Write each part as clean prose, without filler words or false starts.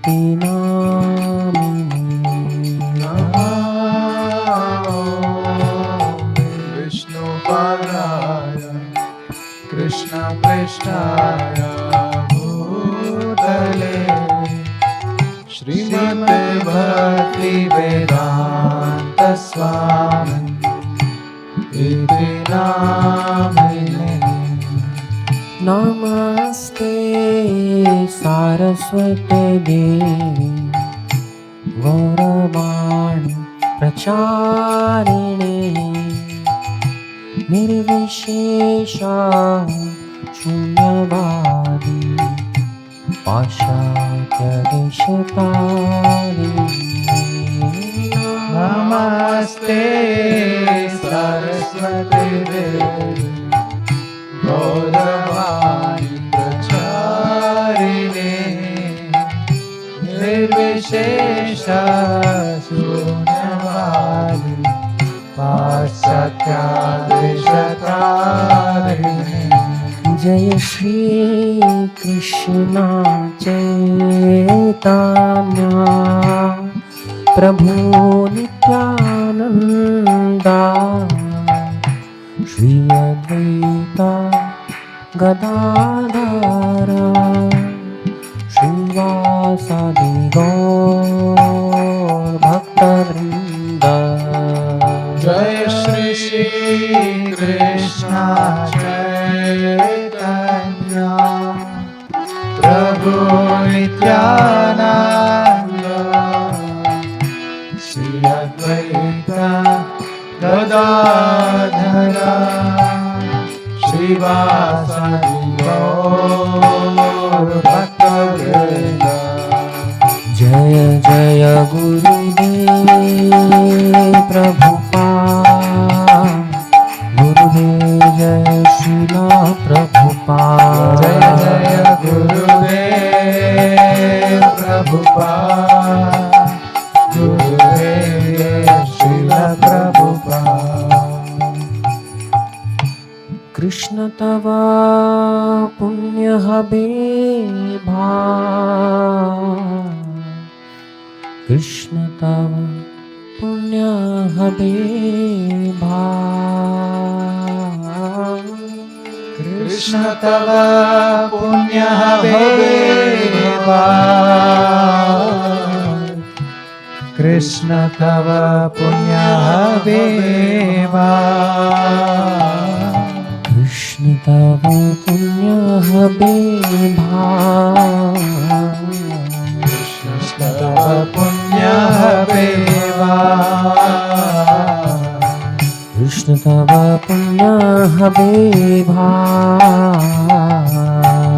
इति नामिने नमो विष्णुपादाय कृष्णपृष्ठाय भूतले श्रीमते भक्तिवेदांत स्वामी इति नामिने नमस्ते सारस्वते देवी गौरवाणी प्रचारिणे निर्विशेषा शून्यवादी पाश्चात्यदेशतारिणे नमस्ते सरस्वती देवी गौरवाणी प्रचारिणे निर्विशेष शून्यवादी पाश्चात्यादेशतारिणे जय श्री कृष्ण चैतन्य प्रभु नित्यानंदा श्री अद्वैता गदाधर श्रीवासादि गौर भक्तवृंद जय श्री कृष्ण चैतन्य प्रभु नित्यानंद श्री अद्वैता गदाधर श्रीवासादि गौर भक्तवृंद जय जय गुरुदेव प्रभुपाद गुरुदेव जय श्रीला प्रभुपाद जय जय गुरुदेव प्रभुपाद गुरुदेव श्रीला प्रभुपाद कृष्ण तव पुण्य हबे कृष्ण तव पुण्य हबे कृष्ण तव पुण्य हबे कृष्ण तव पुण्य हबे कृष्ण तव पुण्य हबे कृष्ण तव पुण्य हबे कृष्ण तव पुण्य हबे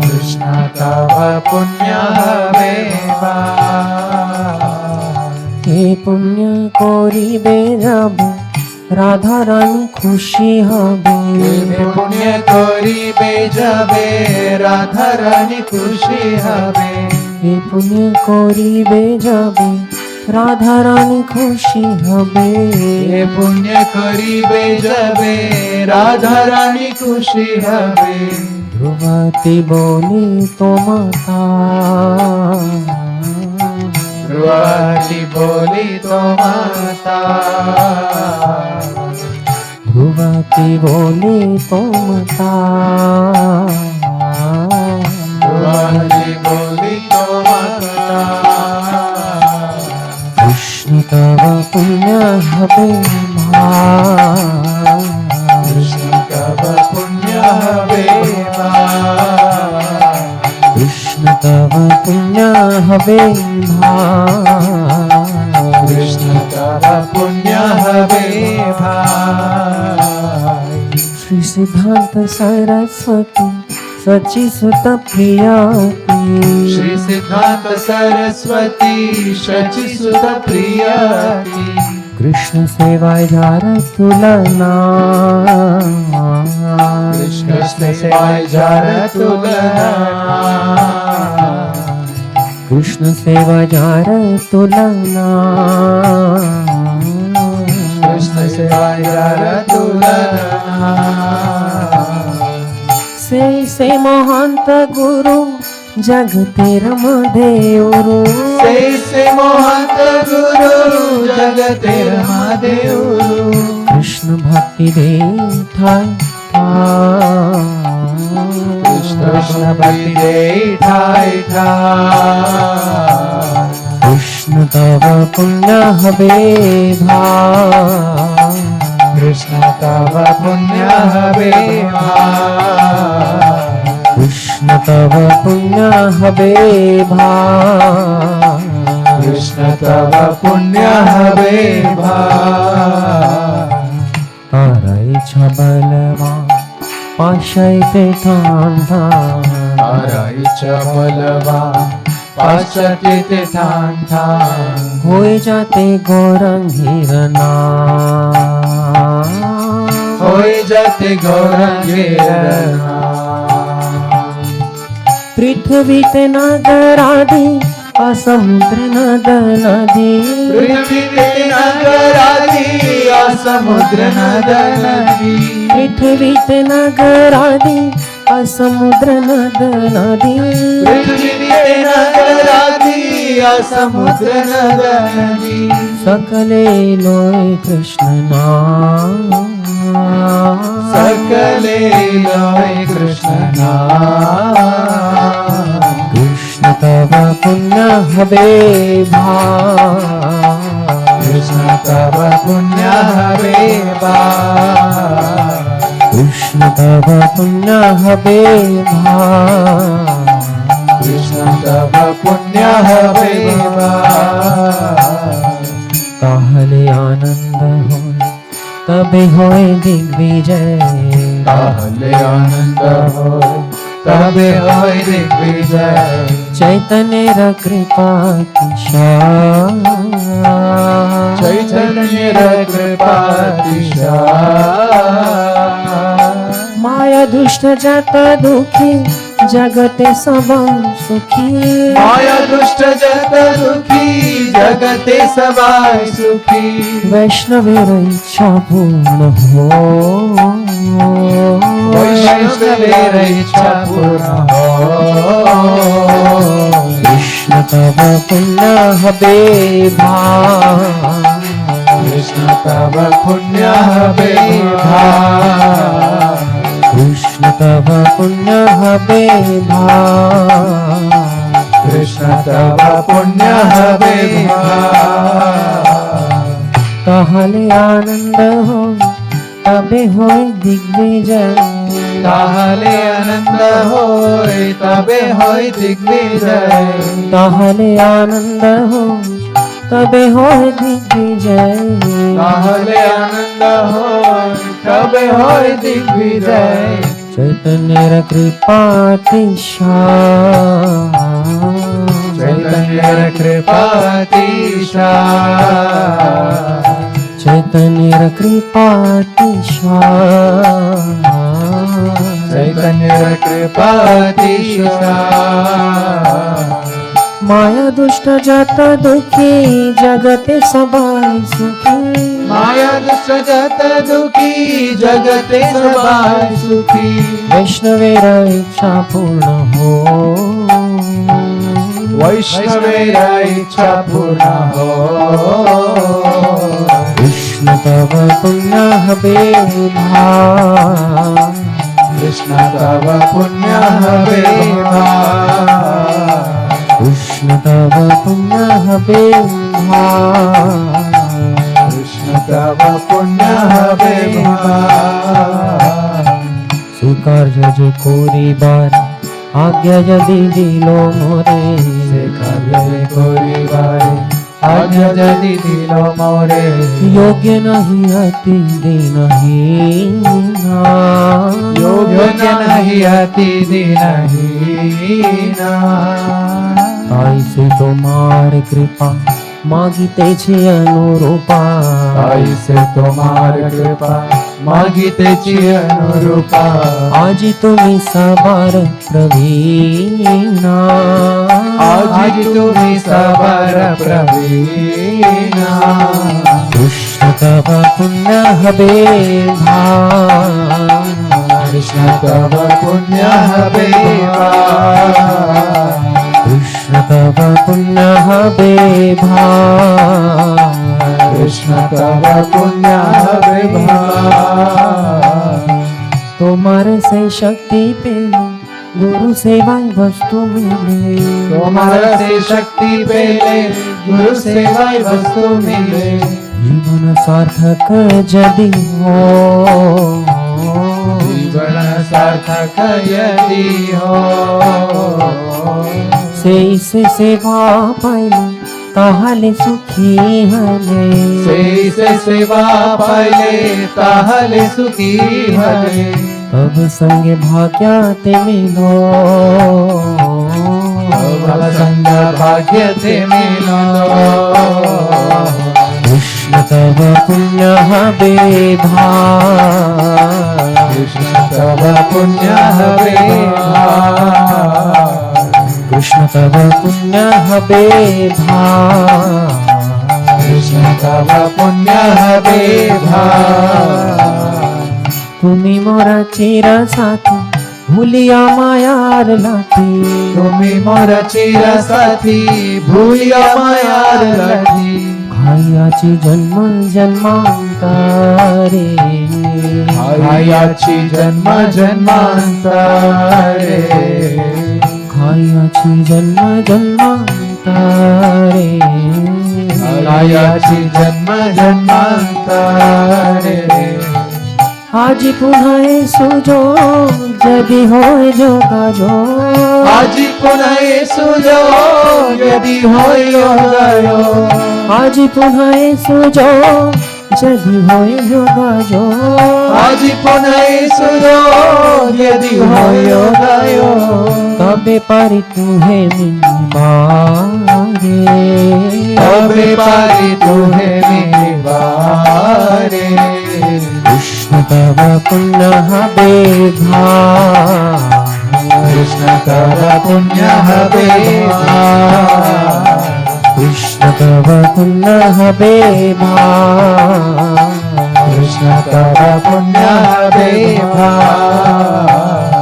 कृष्ण तव पुण्य हबे हे पुण्य करिबे जाबे राधा रानी खुशी हबे पुण्य करिबे जाबे राधा रानी खुशी हबे हे पुण्य करिबे जाबे राधा रानी खुशी हबे हे पुण्य करिबे जाबे राधा रानी खुशी हबे ध्रुवती बोली तो माता ध्रुवती बोली तो माता ध्रुवती बोली तो माता ध्रुवती बोली तो माता कृष्ण तव पुण्य हबे कृष्ण तव पुण्य हबे कृष्ण तव पुण्य हबे कृष्ण तव पुण्य हबे श्री सिद्धांत सरस्वती सची सुत प्रियती श्री सिद्धांत सरस्वती शचि सुत प्रियती कृष्ण सेवाय जार तुलना कृष्ण सेवाय जार तुलना कृष्ण सेवा जार तुलना कृष्ण सेवाय जार तुलना से महंत गुरु जगतेर मधेउरु से मोहत गुरु जगतेर महादेवरु कृष्ण भक्ति दे ठाई कृष्ण भक्ति दे ठाई ठाई कृष्ण तव पुण्य हवे भाई कृष्ण तव पुण्य हवे भाई कृष्ण तव पुण्य हवे भाई कृष्ण तव पुण्य हवे भाई तारै छ बलवान पाशैते ठान्ठा तारै छ बलवान पाश्चात्य ठान ठान होए जाते गौरंगीर नाम होई जाते गौरंगीर नाम पृथ्वी ते नगर आदि असमुद्र नद नदी पृथ्वी नगर आदि असमुद्र नद नदी पृथ्वी ते नगर आदि असमुद्र नद नदी पृथ्वी नगर आदि असमुद्र नद नदी सकले लोय कृष्ण नाम सकले लोय कृष्ण नाम कृष्ण तव पुण्य हवे भाई कृष्ण तव पुण्य हवे भाई कृष्ण तव पुण्य हवे भाई कृष्ण तव पुण्य हवे भाई कहले आनंद हो तबे होए दिग्विजय कहले आनंद हो तबे होय दिग्विजय चैतन्य कृपा किशान चैतन्य कृपातिशा माया दुष्ट जात दुखी जगते सब सुखी माया दुष्ट जगत दुखी जगते सबाय सुखी वैष्णवेर इच्छा पूर्ण हो वैष्णवेर इच्छा पूर्ण हो कृष्ण तव पुण्य हवे भाई कृष्ण तव पुण्य हवे भाई कृष्ण तव पुण्य हवे भाई कृष्ण तव पुण्य हवे भाई कहले आनंद हो तबे होय दिग्विजय ताहले आनंद होय तबे होय दिग्विजय कहले आनंद हो तबे होय दिग्विजय ताहले आनंद होय तबे होय दिग्विजय चैतन्य कृपातिशान चैतन्य कृपातिशा चैतन्य कृपातिशान चैतन्य कृपातिशा माया दुष्ट जात दुखी जगते सबाय सुखी माया दुष्ट जगत दुखी जगते सबाय सुखी वैष्णवेर इच्छा पूर्ण हो वैष्णवेर इच्छा पूर्ण हो कृष्ण तव पुण्य हवे भाई कृष्ण तव पुण्य हवे भाई कृष्ण तव पुण्य हवे भाई कृष्ण तव पुण्य हवे भाई स्वीकार्य जे कोरिबार आज्ञा यदि दिलो मोरे कार्य कोरी बारे आज्ञा यदि दिलो मोरे योग्य नहीं अति दीनहीना योग्य नहीं अति दीनहीना ताई से तुम्हार कृपा मागिते छे अनुरूपा आई से तुम्हार कृपा मागिते छी अनुरूपा आज तुम्ही सवार प्रवीणा आज तुम्ही सवार प्रवीणा कृष्ण तव पुण्य हवे भाई कृष्ण तव पुण्य हवे भाई कृष्ण তব পুণ্য হবে ভাই, কৃষ্ণ তব পুণ্য হবে ভাই। তোমার সেই শক্তি পেলে গুরু সেবায় বস্তু মিলে, তোমার से शक्ति पेले गुरु सेवाय वस्तु मिले। জীবন সার্থক যদি হো, जीवन सार्थक यदि हो, সেই সে সেবা পাইলে তাহলে সুখী হলে, সেই से सेवा पाइले ताहले सुखी हले। তব সঙ্গে ভাগ্যাতে মিলো, तब संग भाग्य ते मिलो। কৃষ্ণ তব পুণ্য হবে ভাই, कृष्ण तब पुण्य हवे भाई। কৃষ্ণ তব পুণ্য হবে ভাই, कृष्ण तब पुण्य हवे भाई। তুমি মোরা চির সাথী ভুলিয়া মায়ার লাঠি, তুমি মোর চির সাথী ভুলিয়া মায়ার লাঠি। খাইয়াছি জন্ম জন্মান্তরে, খাইয়াছি জন্ম জন্মান্তরে, খাইয়াছি জন্ম জন্মান্তরে, খাইয়াছি জন্ম জন্মান্তরে। আজি পুনঃ এই সুযোগ যদি হয় যোগাযোগ, আজি পুনঃ এই সুযোগ যদি হয় যোগাযোগ, আজি পুনঃ এই সুযোগ যদি হয় যোগাযোগ, আজি পুনঃ এই সুযোগ যদি হয় যোগাযোগ। তবে পারি তুহে মিলবারে, তবে পারি তুহে মিলবারে। কৃষ্ণ তব পুণ্য হবে ভাই, কৃষ্ণ তব পুণ্য হবে ভাই। কৃষ্ণ তব পুণ্য হবে ভাই, কৃষ্ণ তব পুণ্য হবে ভাই।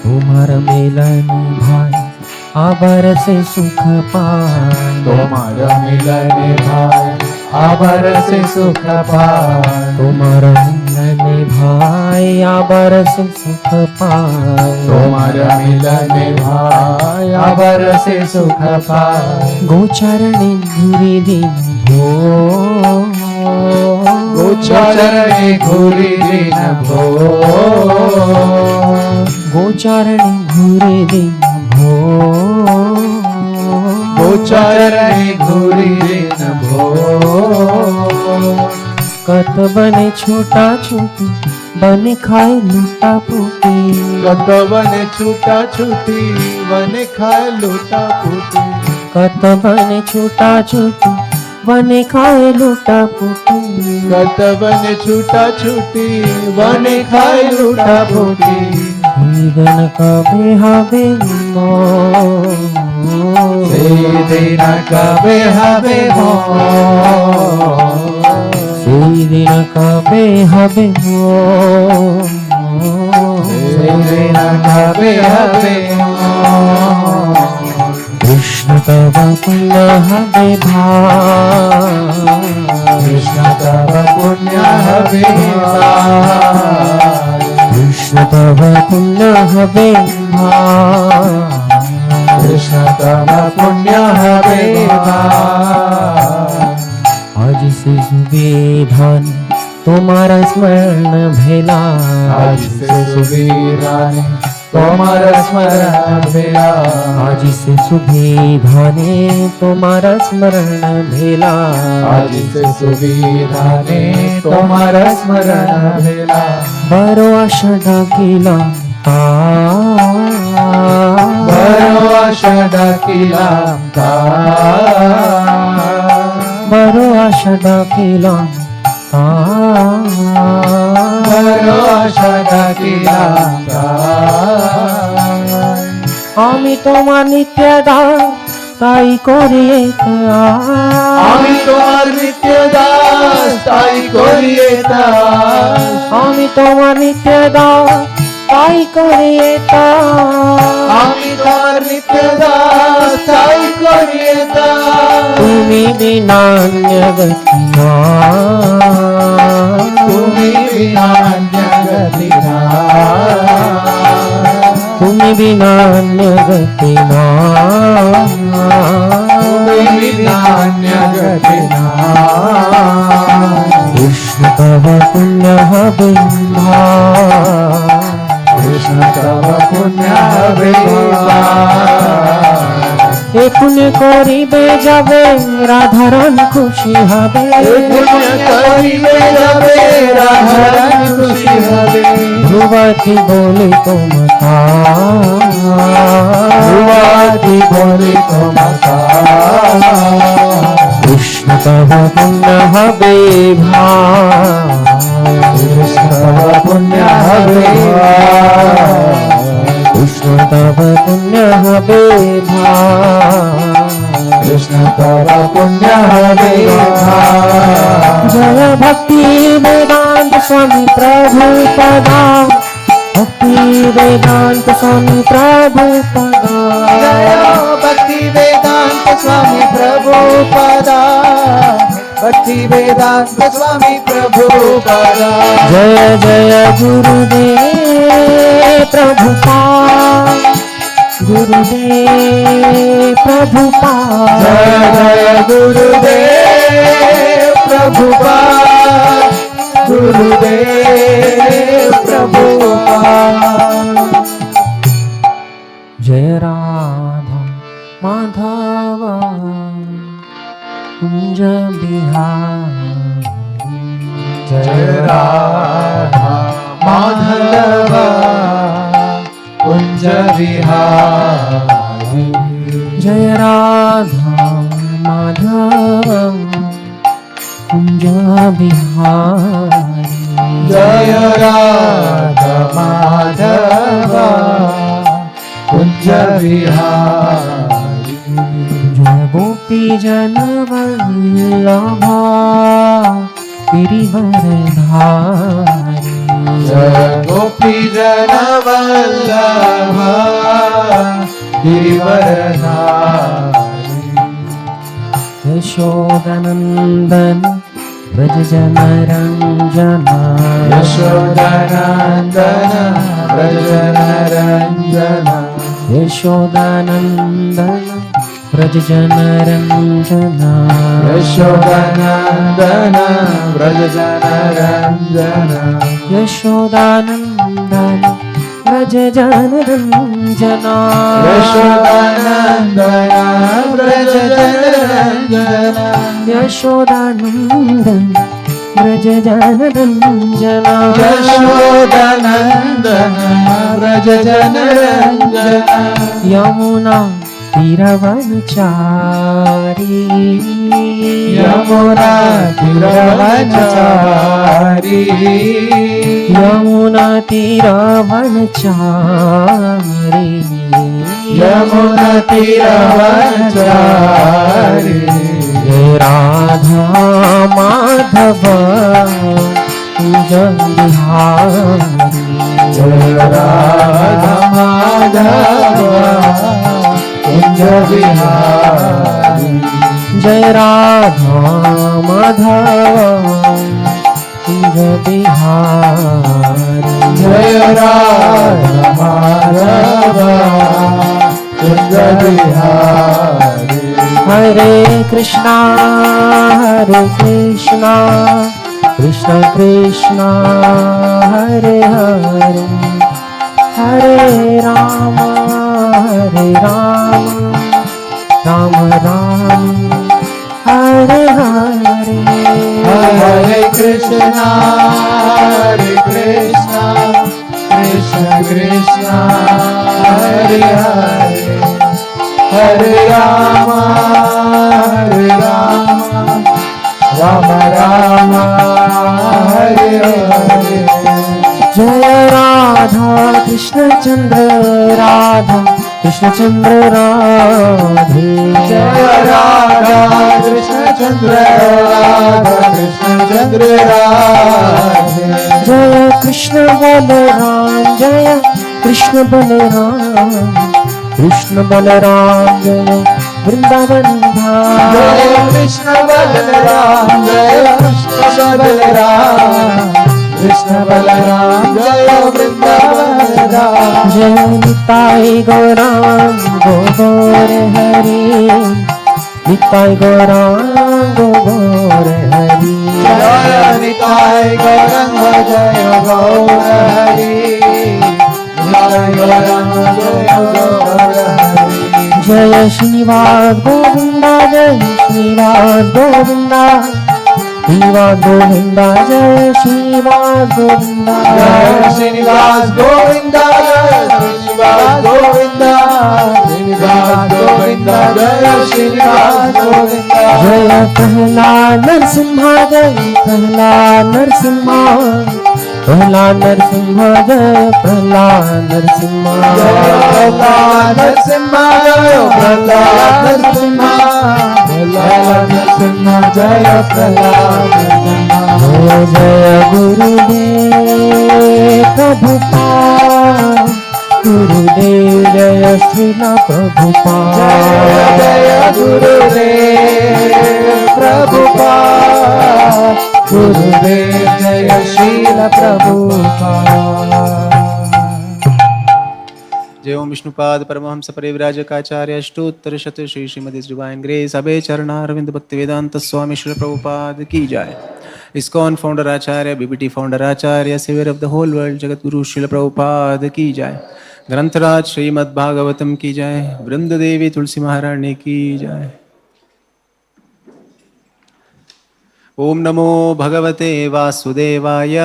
তোমার মিলন ভাই আবার সে সুখ পায়, তোমার মিলনে ভাই আবার সে সুখ পায়। তোমার মিলনে ভাই আবার সে সুখ পায়, তোমার মিলনে ভাই আবার সে সুখ পায়। গোচরণে ঘুরি দিন ভো, গোচরণে ঘুরি দিন ভো, গোচরণে ঘুরি দিন ভো, গোচরণে ঘুরি দিন ভো। কত বনে ছোটা ছুটি বন খায় লুটা পুটি, কত বনে ছুটা ছুটি বন খায় লুটা পুটি। কত বনে ছোটা ছুটি বন খায় লুটা পুটি, কত বনে ছুটা ছুটি বন খায় লুটা পুটি। সেই দিন কবে হবে মো, সেই দিন কবে হবে মো, সেই দিন কবে হবে মো, সেই দিন কবে হবে মো। কৃষ্ণ তব পুণ্য হবে ভাই, কৃষ্ণ তব পুণ্য হবে ভাই। কৃষ্ণ তব পুণ্য হবে ভাই, কৃষ্ণ তব পুণ্য হবে ভাই। আজ সে সুবিধান তোমার স্মরণ ভেলা, আজ সে সুবীরানে তোমার স্মরণ ভেলা। আজ সে সুবিধানে তোমার স্মরণ ভেলা, আজ সে সুবীরানে তোমার স্মরণ ভেলা। বড় আশা ডাকিলাম বড় আশা ডাকিলাম বড় আশা ডাকিলাম বড় আশা ডাকিলাম আমি তোমার নিত্য দাস তাই করি আমি তোমার নিত্য দাস তাই করি দাস। আমি তোমার নিত্য দাস তাই করিয়ে তার, আমি তোমার নিত্য দাস, তাই করিয়ে দাও। তুমি বিনা অন্য গতি নাই, তুমি বিনা অন্য গতি নাই, তুমি বিনা অন্য গতি নাই, তুমি বিনা অন্য গতি নাই। কৃষ্ণ তব পুণ্য হবে ভাই, কৃষ্ণ তব পুণ্য হবে এ পুণ্য করিবে যাবে রাধারণ খুশি হবে, পুণ্য করিবে যাবে রাধারণ খুশি হবে। ধ্রুবাতি বলে তোমাতা, ধ্রুবাতি বলে তোমাতা, কৃষ্ণ তব পুণ্য হবে ভাই, কৃষ্ণ তব পুণ্য হবে কৃষ্ণ তব পুণ্য হবে ভাই, কৃষ্ণ তব পুণ্য হবে জয় ভক্তি বেদান্ত স্বামী প্রভুপদা, ভক্তি বেদান্ত স্বামী প্রভুপদা, জয় ভক্তি বেদান্ত স্বামী প্রভুপাদা, ভক্তি বেদান্ত স্বামী প্রভুপাদা। জয় জয় গুরুদেব প্রভুপাদ, গুরুদেব প্রভুপাদ, জয় জয় গুরুদেব প্রভুপাদ, গুরুদেব প্রভুপাদ। জয় রাধা মাধব কুঞ্জ বিহারি, জয় রাধা মাধব কুঞ্জ বিহারি, জয় রাধা মাধব কুঞ্জ বিহারি, জয় রাধা মাধব কুঞ্জ বিহারি, জয় গোপী জন বল্লভ গিরিবরধারি, জয় গোপী জন বল্লভ গিরিবরধারি, यशोदनन्दन व्रज जन रञ्जन, यशोदानन्दन व्रज रञ्जन, यशोदानन्दन व्रज जन रञ्जन, यशोदानन्दन व्रज रञ्जन, यशोदानन्दन व्रज जन रञ्जन, यशोदानन्दन व्रज रञ्जन, यशोदानन्दन व्रज जन रञ्जन, यशोदानन्दन व्रज रञ्जन, यमुना तीरवनचारी, यमुना तीरवनचारी, यमुना तीरवनचारी, यमुना तीरवनचारी, जय राधा माधव कुंज बिहारी, जय राधा माधव कुंज बिहारी, जय राधा माधव कुंज बिहारी, जय राधा माधव कुंज बिहारी, हरे कृष्णा कृष्ण कृष्ण हरे हरे, हरे राम राम राम हरे हरे, हरे कृष्णा कृष्ण कृष्ण हरे हरे, हरे राम राम राम हरे हरे। जय राधा कृष्ण चंद्र राधा कृष्ण चंद्र राधे, जय राधा कृष्ण चंद्र राधा कृष्ण चंद्र राधे। जय कृष्ण बलराम जय कृष्ण बलराम, कृष्ण बलराम जय वृंदावन धाम। जय कृष्ण बलराम जय कृष्ण बलराम, कृष्ण बलराम जय वृंदावन धाम। जय निताय गौरांग गौर हरि, निताय गौरांग गौर हरि। जय निताय गौरंग जय गौर हरि, निताय गौरंग जय गौर हरि। जय श्रीनिवास गोविंदा जय श्रीनिवास गोविंदा, श्रीनिवास गोविंदा जय श्रीनिवास गोविंदा। जय श्रीनिवास गोविंदा जय श्रीनिवास गोविंदा, श्रीनिवास गोविंदा जय श्रीनिवास गोविंदा। जय प्रहलाद नरसिम्हा जय प्रहलाद नरसिम्हा, प्रहलाद नरसिम्हा जय प्रहलाद नरसिम्हा। जय प्रहलाद नरसिम्हा जय प्रहलाद नरसिम्हा, प्रहलाद नरसिम्हा जय प्रहलाद नरसिम्हा। जय जय गुरुदेव प्रभुपाद, गुरुदेव जय श्रीला प्रभुपाद। जय गुरुदेव प्रभुपाद, गुरुदेव जय श्रील प्रभुपाद। जय ओम विष्णुपाद परमहंस परिव्राजकाचार्य अष्टोत्तर शत श्री श्रीमती श्रीवाइन ग्रेस अभय चरणारविंद भक्तिवेदांत स्वामी श्री प्रभुपाद की जय। ISKCON founder acharya, BBT founder acharya, saviour of the whole world Jagat Guru Srila Prabhupada की जय। ग्रंथराज श्रीमद् भागवतम की जय। वृंद देवी तुलसी महारानी की जय। ओम नमो भगवते वासुदेवाय,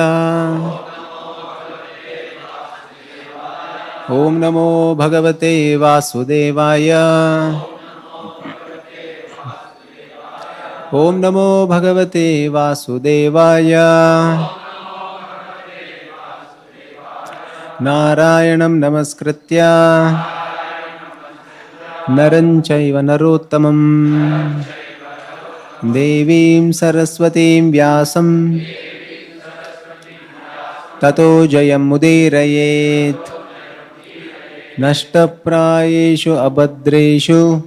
ओम नमो भगवते वासुदेवाय, ओम नमो भगवते वासुदेवाय। नारायणं नमस्कृत्य नरं चैव नरोत्तमं, देवीं सरस्वतीं व्यासं ततो जयमुदीरयेत्। नष्टप्रायेषु अभद्रेषु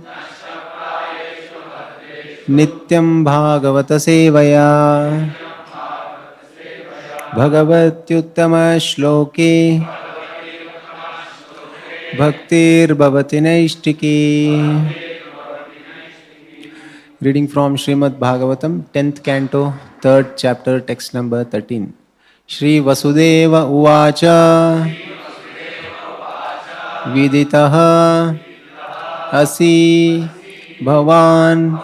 नित्यं भागवत सेवया, भगवत्युत्तमश्लोके भक्तिर्भवति नैष्टिकी। Reading from Srimad Bhagavatam, 10th canto, 3rd chapter, text number 13. Shri Vasudeva Uvacha Viditaha Asi Bhavan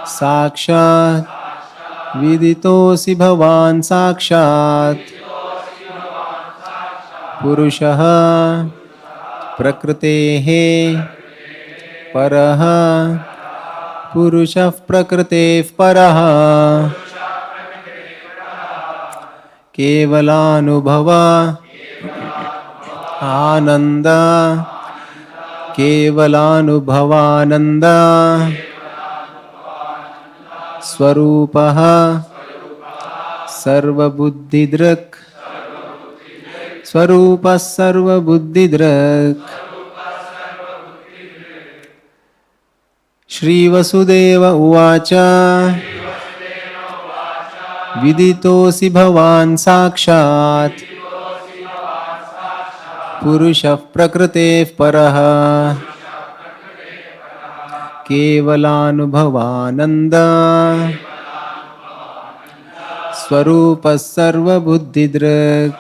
Sakshat Viditosi Bhavan Sakshat Purushaha Prakrutehe Paraha Purushah Prakrutev Paraha Kevalanubhava Ananda Kevalanubhavananda Swarupaha Sarvabuddhidrak Swarupas Sarvabuddhidrak Shri Vasudeva Uvacha Viditosi Bhavan Sakshat Purushah Prakrutev Paraha Kevalanubhavananda Swarupas Sarvabuddhidrak.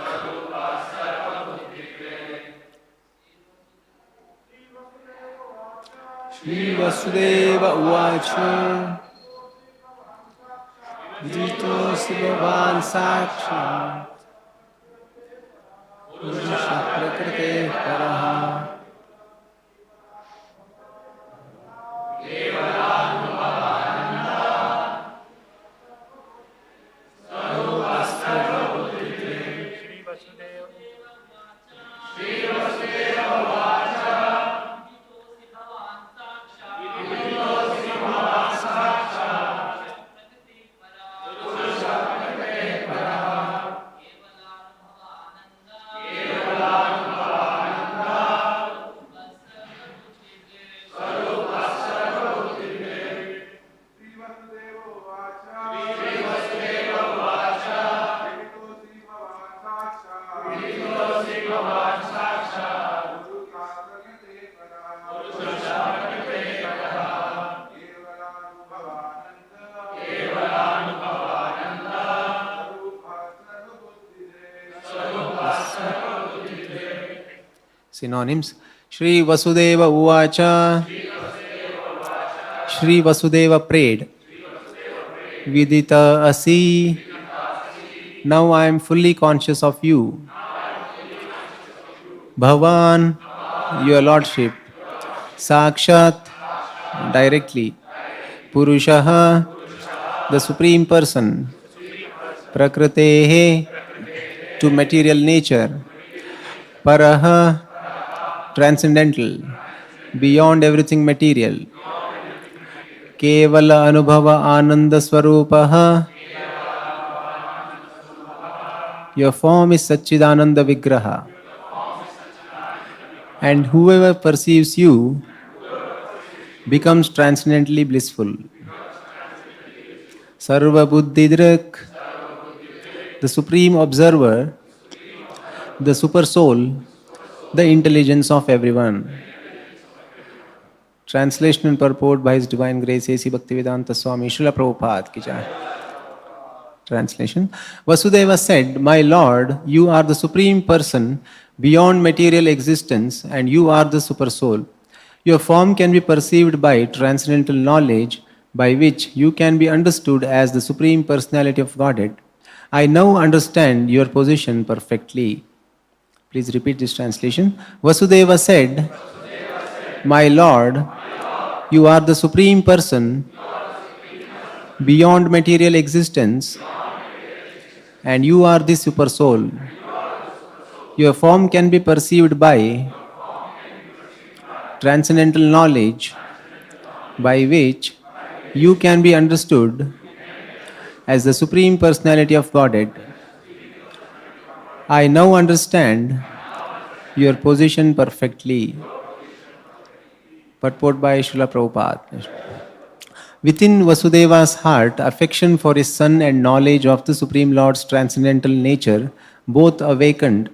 Shri Vasudeva Uvacha Viditosi Bhavan Sakshat Purushah Prakrutev Paraha Synonyms. Shri Vasudeva Uvacha. Shri Vasudeva prayed. Vidita Asi. Now I am fully conscious of you. Bhavan, your lordship. Sakshat, directly. Purushaha, the supreme person. Prakritehe, to material nature. Paraha, transcendental, beyond everything material. Kevala Anubhava Ananda Swarupaha, your form is Satchidananda Vigraha. And whoever perceives you becomes transcendently blissful. Sarva Buddhidrak, the supreme observer, the super soul, the intelligence of everyone. Translation and purport by His Divine Grace A.C. Bhaktivedanta Swami Srila Prabhupada ki jai. Translation. Vasudeva said, my Lord, you are the supreme person beyond material existence and you are the super soul. Your form can be perceived by transcendental knowledge by which you can be understood as the supreme personality of Godhead. I now understand your position perfectly. Please repeat this translation. Vasudeva said, my Lord, you are the supreme person beyond material existence and you are the super soul. Your form can be perceived by transcendental knowledge by which you can be understood as the supreme personality of Godhead. I now understand your position perfectly. Purport by Srila Prabhupada. Within Vasudeva's heart, affection for his son and knowledge of the Supreme Lord's transcendental nature both awakened.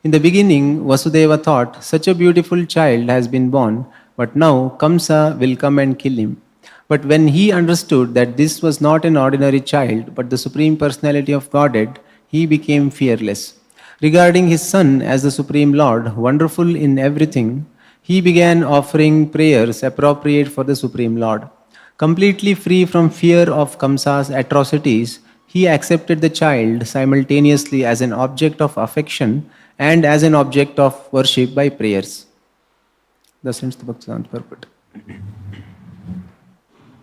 In the beginning, Vasudeva thought, such a beautiful child has been born, but now Kamsa will come and kill him. But when he understood that this was not an ordinary child, but the Supreme Personality of Godhead, he became fearless. Regarding his son as the Supreme Lord, wonderful in everything, he began offering prayers appropriate for the Supreme Lord. Completely free from fear of Kamsa's atrocities, he accepted the child simultaneously as an object of affection and as an object of worship by prayers. Thus ends the Bhaktivedanta purport.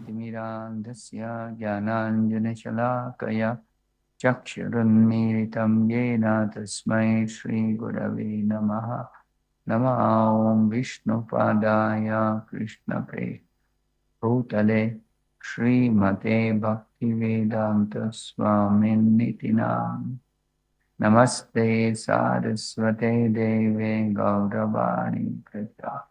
Timirandasya Jnananjanashalakaya Chakshurunmilitam Yena Tasmai Shri Gurave Namaha Nama Om Vishnu Padaya Krishna Pre Bhutale Shri Mate Bhaktivedanta Swamin Nitinam Namaste Saraswate Deve Gauravani Prata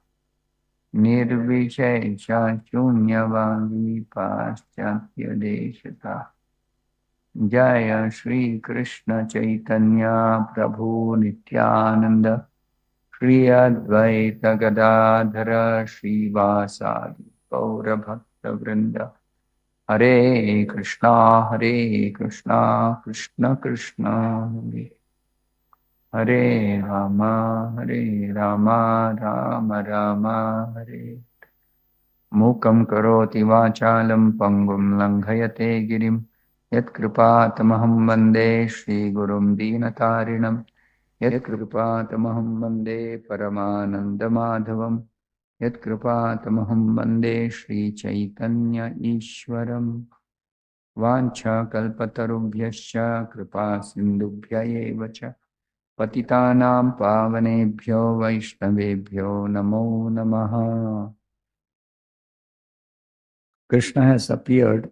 Nirvishesha Shunyavadi Paschatya Deshata Jaya Shri Krishna Chaitanya Prabhu Nityananda Shri Advaita Gadadhara Shri Vasadi Gaura Bhakta Vrinda Hare Krishna Krishna Krishna Hare Rama Rama Rama Hare Mukam karoti vachalam pangum langhayate girim Yat kripatamaham vande Shri Gurum Dinatarinam Yat kripatamaham vande Paramananda Madhavam Yat kripatamaham vande Shri Chaitanya Ishwaram Vancha kalpatarubhyascha kripa sindubhya evacha Patitanam pavanebhyo vaishnavebhyo namo namaha. Krishna has appeared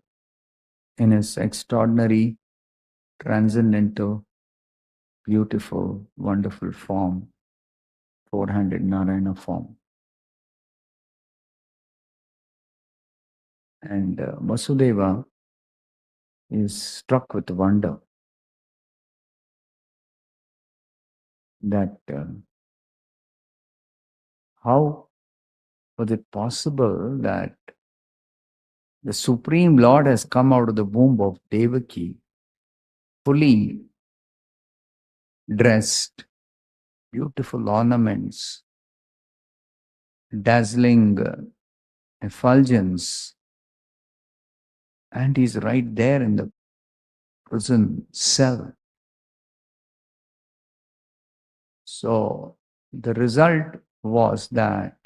in his extraordinary, transcendental, beautiful, wonderful form, four-handed Narayana form. And Vasudeva is struck with wonder that how was it possible that the Supreme Lord has come out of the womb of Devaki, fully dressed, beautiful ornaments, dazzling effulgence, and he's right there in the prison cell. So the result was that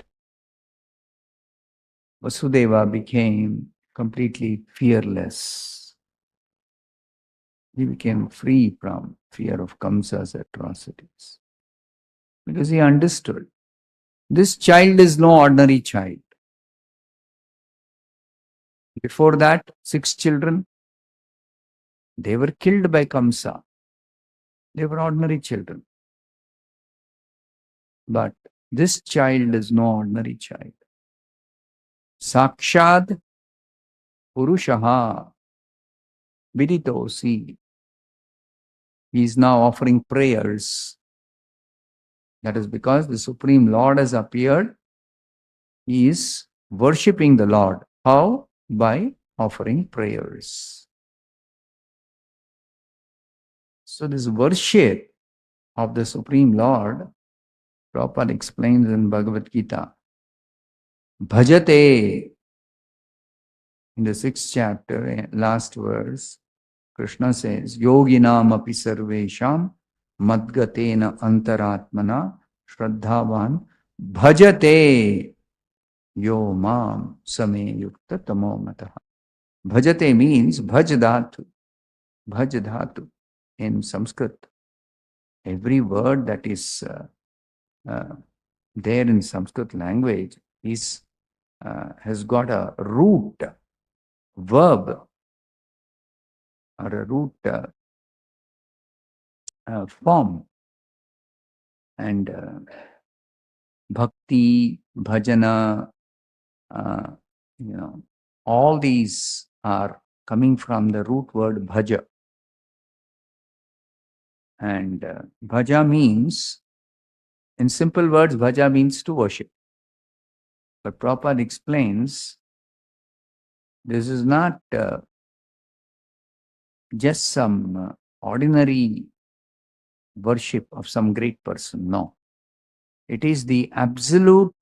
Vasudeva became completely fearless. He became free from fear of Kamsa's atrocities. Because he understood this child is no ordinary child. Before that, 6 children, they were killed by Kamsa. They were ordinary children. But this child is no ordinary child. Sakshad Purushaha Viditosi. He is now offering prayers. That is because the Supreme Lord has appeared. He is worshipping the Lord. How? By offering prayers. So this worship of the Supreme Lord, Prabhupada explains in Bhagavad Gita, Bhajate, in the 6th chapter, last verse, Krishna says, Yoginam api sarvesham madgatena antaratmana shraddhavan bhajate yo mam same yukta tamo mataha. Bhajate means bhaj dhatu. Bhaj dhatu in Sanskrit. Every word that is there in Sanskrit language is has got a root verb or a root form. And bhakti, bhajana, all these are coming from the root word bhaja. And bhaja means, in simple words, bhaja means to worship. But Prabhupada explains, this is not just some ordinary worship of some great person. No. It is the absolute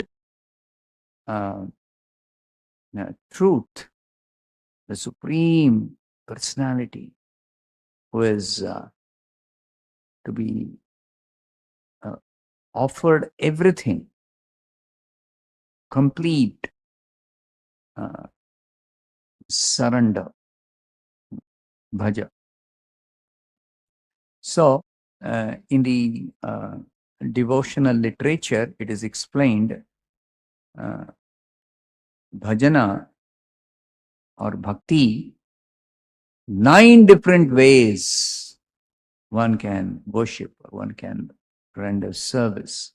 truth, the Supreme Personality who is to be offered everything, complete surrender, bhaja. So, in the devotional literature, it is explained bhajana or bhakti, 9 different ways one can worship, one can render service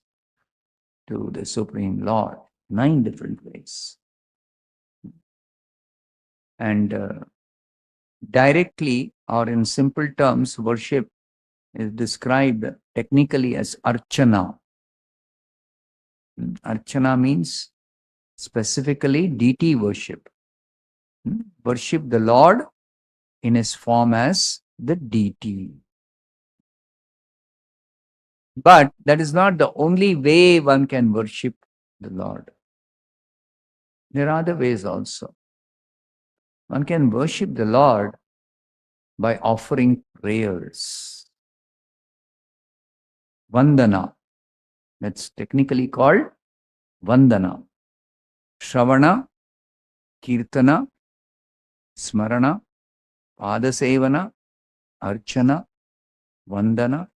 to the Supreme Lord. 9 different ways. And directly or in simple terms, worship is described technically as archana. Archana means specifically deity worship. Worship the Lord in his form as the deity. But that is not the only way one can worship the Lord. There are other ways also. One can worship the Lord by offering prayers. Vandana. That's technically called Vandana. Shravana, Kirtana, Smarana, Padasevana, Archana, Vandana,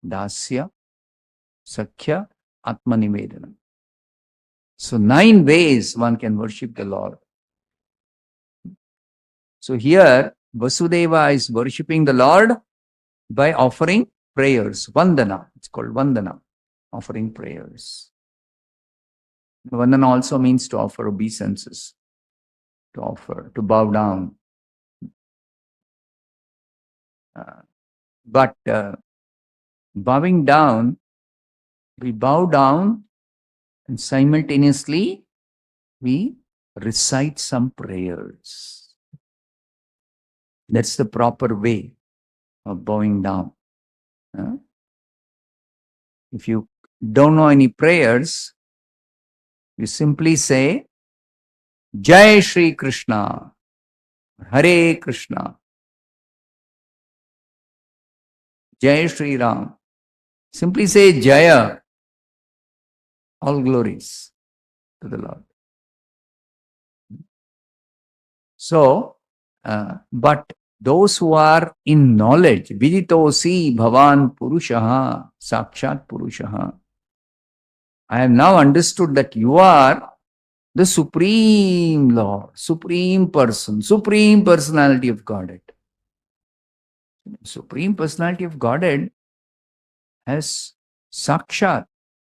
Dasya, Sakhya, Atmanivedana. So 9 ways one can worship the Lord. So here, Vasudeva is worshipping the Lord by offering prayers. Vandana. It's called Vandana. Offering prayers. Vandana also means to offer obeisances. To bow down. But bowing down, we bow down and simultaneously we recite some prayers. That's the proper way of bowing down. If you don't know any prayers, You simply say, Jai Shri Krishna, Hare Krishna, Jai Shri Ram. Simply say Jaya, all glories to the Lord. So, but those who are in knowledge, Viditosi Bhavan Purushaha, Sakshat Purushaha. I have now understood that you are the Supreme Lord, Supreme Person, Supreme Personality of Godhead. Supreme Personality of Godhead has Sakshat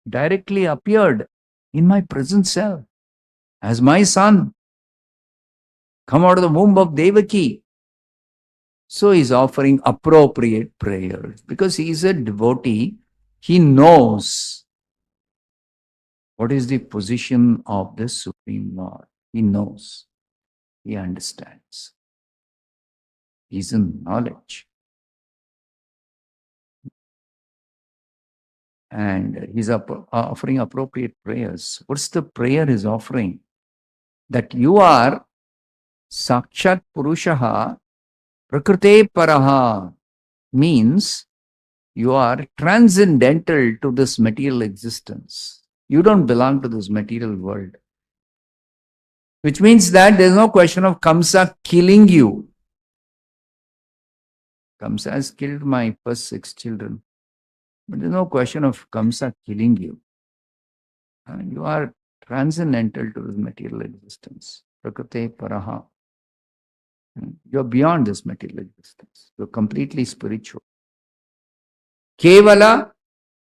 directly appeared in my present self as my son, come out of the womb of Devaki. So he's offering appropriate prayers because he is a devotee. He knows what is the position of the Supreme Lord. He knows. He understands. He's in knowledge. And he's offering appropriate prayers. What's the prayer he's offering? That you are Sakshat Purushaha Prakrite Paraha, means you are transcendental to this material existence. You don't belong to this material world. Which means that there's no question of Kamsa killing you. Kamsa has killed my first 6 children. But there's no question of Kamsa killing you. You are transcendental to this material existence. Prakrite Paraha. You're beyond this material existence. You're completely spiritual. Kevala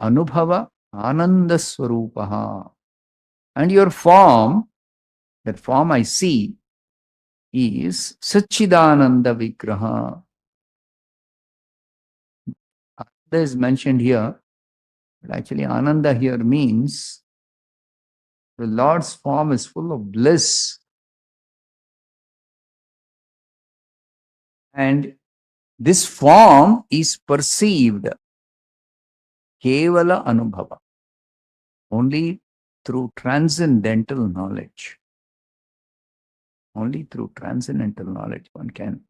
Anubhava Ananda Swarupaha. And your form, that form I see, is Satchidananda Vigraha. Ananda is mentioned here, but actually Ananda here means the Lord's form is full of bliss. And this form is perceived Kevala Anubhava, only through transcendental knowledge. Only through transcendental knowledge one can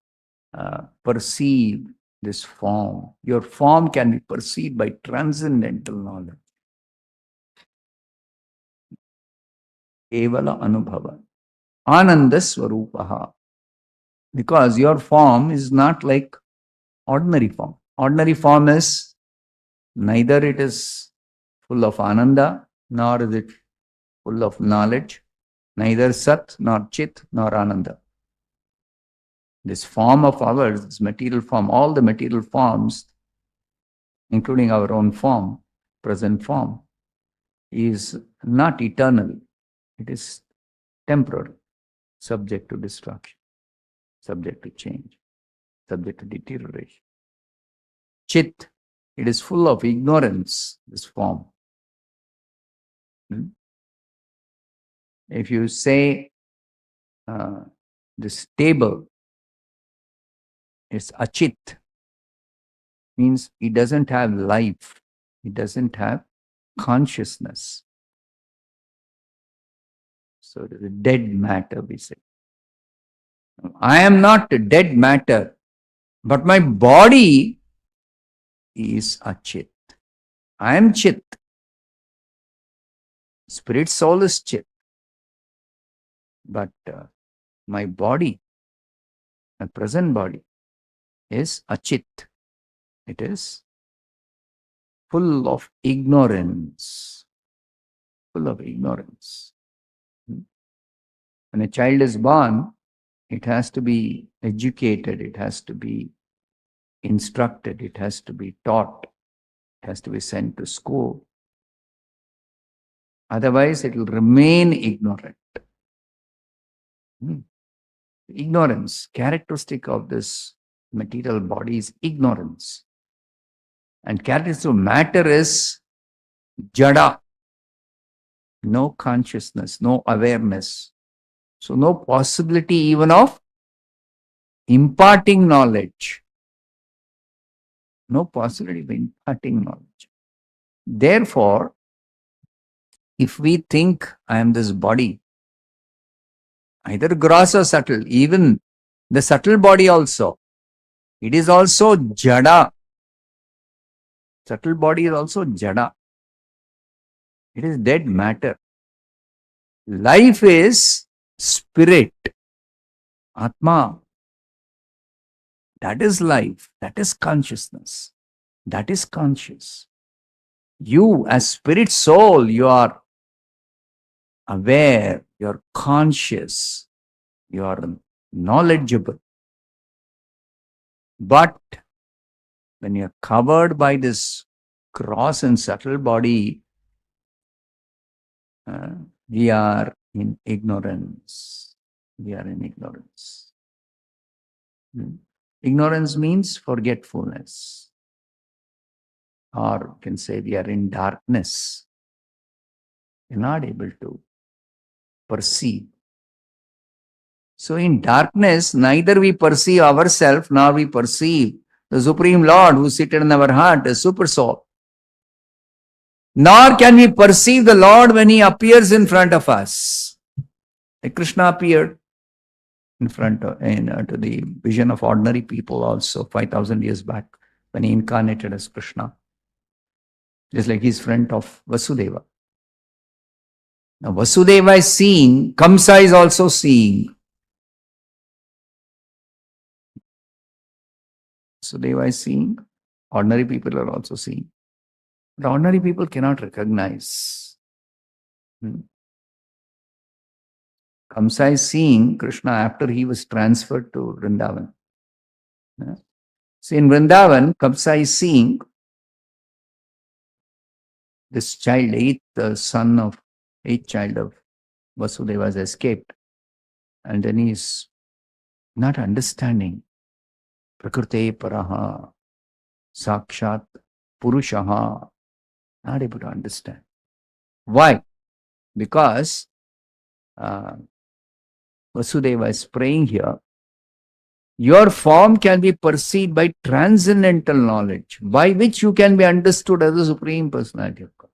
perceive this form. Your form can be perceived by transcendental knowledge. Kevala Anubhava. Ananda Swarupaha. Because your form is not like ordinary form. Ordinary form is neither it is full of Ananda, nor is it full of knowledge, neither Sat, nor Chit, nor Ananda. This form of ours, this material form, all the material forms, including our own form, present form, is not eternal. It is temporary, subject to destruction, subject to change, subject to deterioration. Chit, it is full of ignorance, this form. If you say this table is achit, means it doesn't have life, it doesn't have consciousness. So it is a dead matter, we say. I am not a dead matter, but my body is achit. I am chit. Spirit soul is chit. But my body, my present body, is achit. It is full of ignorance. Full of ignorance. When a child is born, it has to be educated, it has to be instructed, it has to be taught, it has to be sent to school. Otherwise, it will remain ignorant. Ignorance, characteristic of this material body is ignorance. And characteristic of matter is jada. No consciousness, no awareness. So no possibility even of imparting knowledge. No possibility of imparting knowledge. Therefore, if we think I am this body, either gross or subtle, even the subtle body also, it is also jada. Subtle body is also jada. It is dead matter. Life is spirit, Atma. That is life. That is consciousness. That is conscious. You, as spirit soul, you are aware, you are conscious, you are knowledgeable. But when you are covered by this gross and subtle body, we are in ignorance. We are in ignorance. Ignorance means forgetfulness. Or you can say we are in darkness. We are not able to perceive. So in darkness, neither we perceive ourselves, nor we perceive the Supreme Lord who is seated in our heart, a super soul. Nor can we perceive the Lord when He appears in front of us. Like Krishna appeared in front of, to the vision of ordinary people also 5,000 years back when He incarnated as Krishna. Just like He's friend of Vasudeva. Now Vasudeva is seeing, Kamsa is also seeing. Vasudeva is seeing, ordinary people are also seeing. But ordinary people cannot recognize. Kamsa is seeing Krishna after he was transferred to Vrindavan. So in Vrindavan, Kamsa is seeing this child, eighth child of Vasudeva has escaped. And then he is not understanding. Prakrite paraha, sakshat purushaha. Not able to understand. Why? Because Vasudeva is praying here. Your form can be perceived by transcendental knowledge, by which you can be understood as the Supreme Personality of God.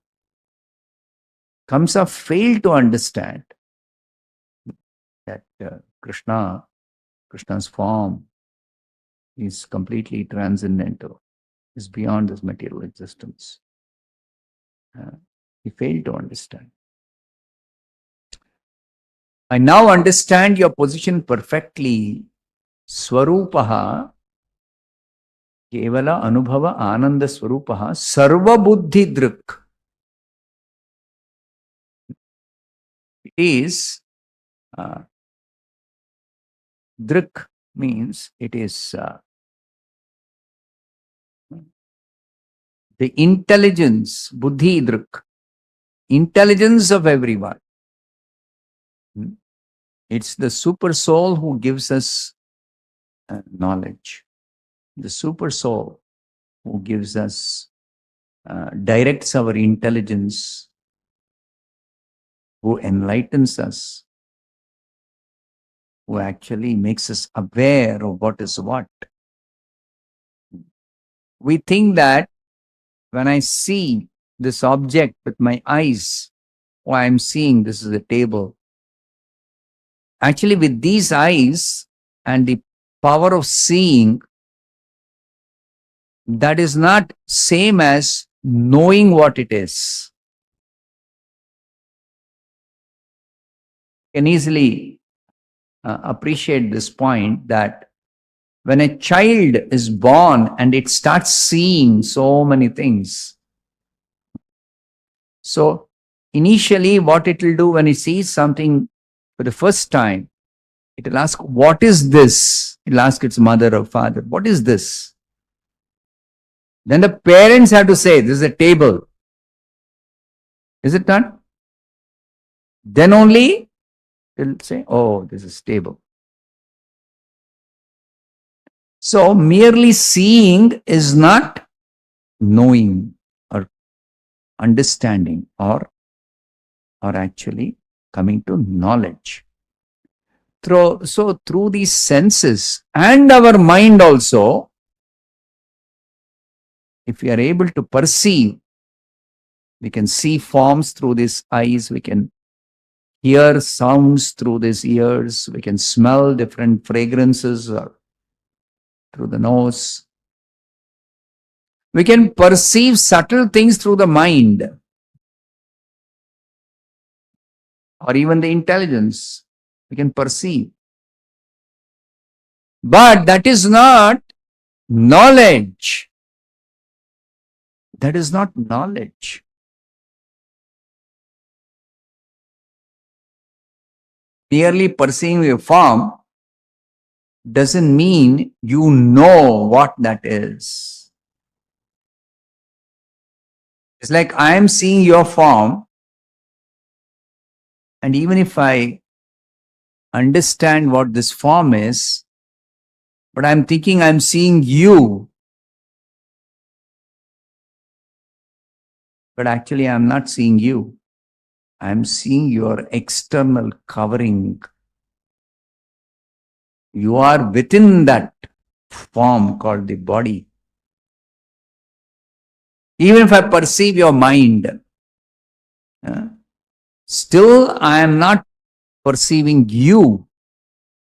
Kamsa failed to understand that Krishna's form is completely transcendental, is beyond this material existence. He failed to understand. I now understand your position perfectly. Swarupaha kevala anubhava ananda swarupaha sarva buddhi drik. It is drik means it is the intelligence, buddhi drik, intelligence of everyone. It's the super soul who gives us knowledge. The super soul who gives us, directs our intelligence, who enlightens us, who actually makes us aware of what is what. We think that when I see this object with my eyes, oh, I'm seeing this is a table. Actually, with these eyes and the power of seeing, that is not same as knowing what it is. You can easily appreciate this point that when a child is born and it starts seeing so many things. So initially what it will do when it sees something for the first time, it will ask, what is this? It will ask its mother or father, what is this? Then the parents have to say, this is a table. Is it not? Then only they'll say, oh, this is table. So merely seeing is not knowing or understanding or actually coming to knowledge. So through these senses and our mind also, if we are able to perceive We can see forms through these eyes. We can hear sounds through these ears. We can smell different fragrances through the nose. We can perceive subtle things through the mind or even the intelligence. We can perceive. But that is not knowledge. That is not knowledge. Merely perceiving a form doesn't mean you know what that is. It's like I am seeing your form, and even if I understand what this form is, but I'm thinking I'm seeing you, but actually I'm not seeing you. I'm seeing your external covering. You are within that form called the body. Even if I perceive your mind, still I am not perceiving you.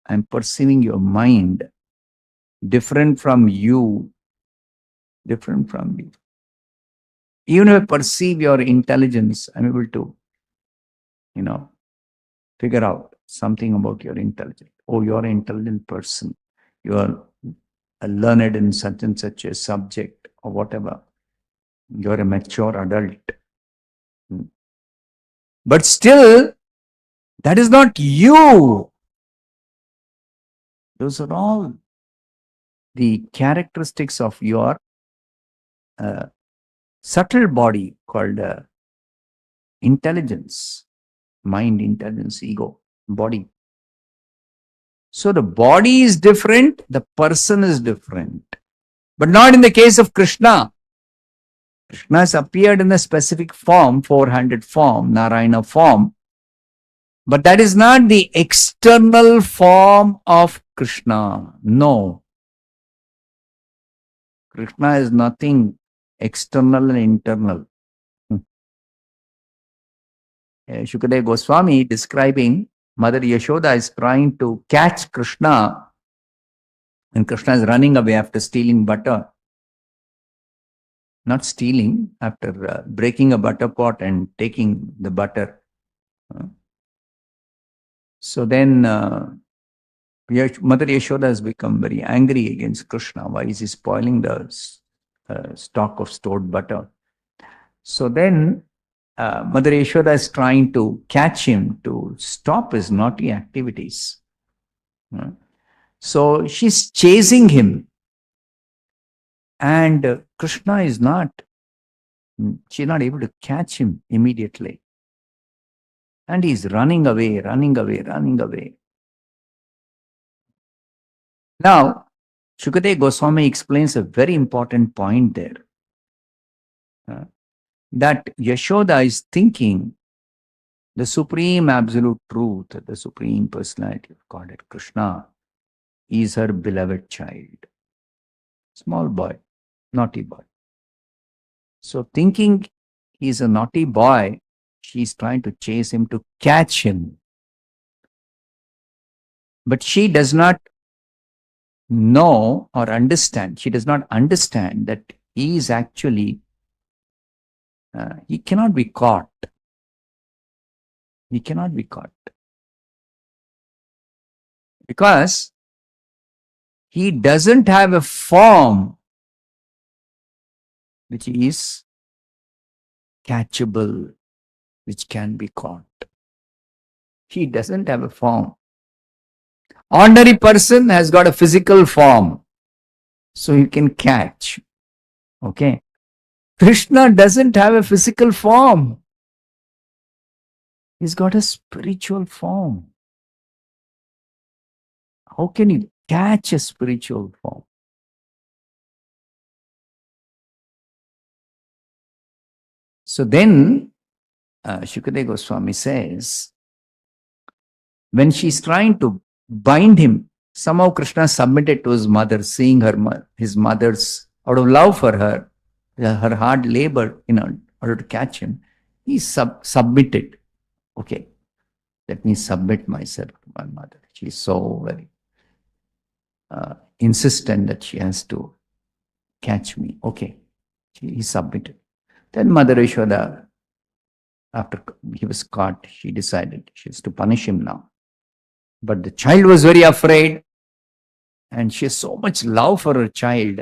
I'm perceiving your mind. Different from you. Different from me. Even if I perceive your intelligence, I'm able to, figure out something about your intelligence. Oh, you're an intelligent person. You are learned in such and such a subject or whatever. You're a mature adult. But still, that is not you. Those are all the characteristics of your subtle body called intelligence. Mind, intelligence, ego, body. So the body is different, the person is different. But not in the case of Krishna. Krishna has appeared in a specific form, 400 form, Narayana form. But that is not the external form of Krishna. No. Krishna is nothing external and internal. Shukadeva Goswami describing Mother Yashoda is trying to catch Krishna, and Krishna is running away after stealing butter. Not stealing, after breaking a butter pot and taking the butter. So then Mother Yashoda has become very angry against Krishna. Why is he spoiling the stock of stored butter? So then Mother Yashoda is trying to catch him to stop his naughty activities. So she's chasing him. And Krishna is she's not able to catch him immediately. And he's running away, running away, running away. Now, Shukadeva Goswami explains a very important point there. That Yashoda is thinking the supreme absolute truth, the supreme personality of Godhead, Krishna, is her beloved child. Small boy, naughty boy. So thinking he's a naughty boy, she's trying to chase him to catch him. But she does not know or understand. She does not understand that he is actually he cannot be caught. He cannot be caught. Because he doesn't have a form which is catchable, which can be caught. He doesn't have a form. Ordinary person has got a physical form, so you can catch. Okay. Krishna doesn't have a physical form. He's got a spiritual form. How can you catch a spiritual form? So then, Shukadeva Goswami says, when she's trying to bind him, somehow Krishna submitted to his mother, seeing his mother's, out of love for her, her hard labor, order to catch him, he submitted. Okay, let me submit myself to my mother. She is so very insistent that she has to catch me. Okay, he submitted. Then Mother Yashoda, after he was caught, she decided she has to punish him now. But the child was very afraid, and she has so much love for her child.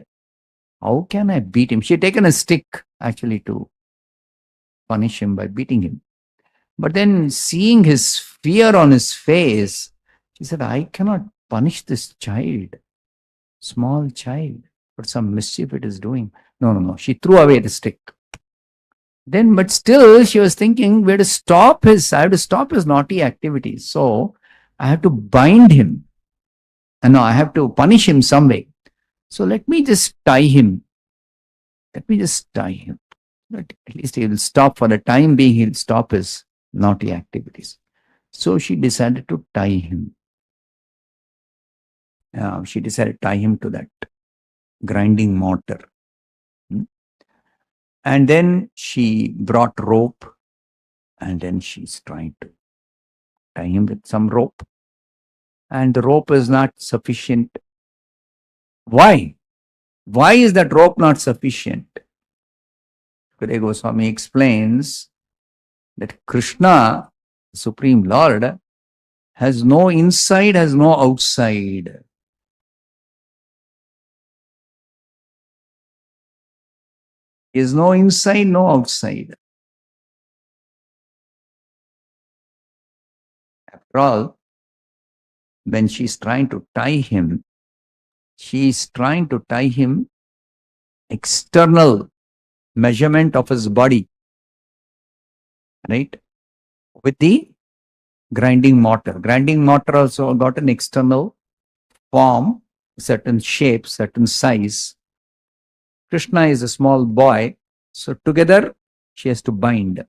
How can I beat him? She had taken a stick actually to punish him by beating him. But then seeing his fear on his face, she said, I cannot punish this child, small child, for some mischief it is doing. No. She threw away the stick. Then, but still she was thinking, I have to stop his naughty activities. So I have to bind him. And no, I have to punish him some way. So let me just tie him. At least he will stop for the time being, he'll stop his naughty activities. So she decided to tie him. She decided to tie him to that grinding mortar. And then she brought rope, and then she's trying to tie him with some rope. And the rope is not sufficient. Why? Why is that rope not sufficient? Swami explains that Krishna, the Supreme Lord, has no inside, has no outside. He is no inside, no outside. After all, when she's trying to tie him, she is trying to tie him external measurement of his body, right? With the grinding mortar. Grinding mortar also got an external form, certain shape, certain size. Krishna is a small boy, so together she has to bind.